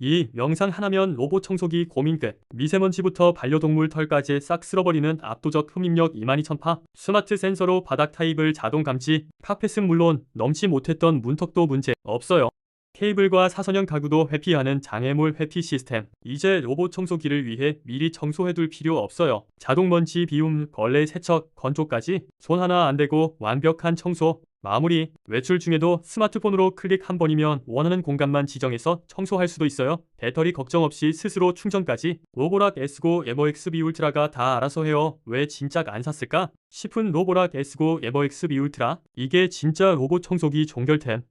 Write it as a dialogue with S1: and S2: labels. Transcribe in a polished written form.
S1: 이 영상 하나면 로봇 청소기 고민 끝. 미세먼지부터 반려동물 털까지 싹 쓸어버리는 압도적 흡입력 22,000파. 스마트 센서로 바닥 타입을 자동 감지. 카펫은 물론 넘지 못했던 문턱도 문제 없어요. 케이블과 사선형 가구도 회피하는 장애물 회피 시스템. 이제 로봇 청소기를 위해 미리 청소해둘 필요 없어요. 자동 먼지 비움, 걸레 세척, 건조까지 손 하나 안 대고 완벽한 청소. 마무리. 외출 중에도 스마트폰으로 클릭 한 번이면 원하는 공간만 지정해서 청소할 수도 있어요. 배터리 걱정 없이 스스로 충전까지. 로보락 S9 에버엑스 B 울트라가 다 알아서 해요. 왜 진작 안 샀을까 싶은 로보락 S9 에버엑스 B 울트라. 이게 진짜 로봇 청소기 종결템.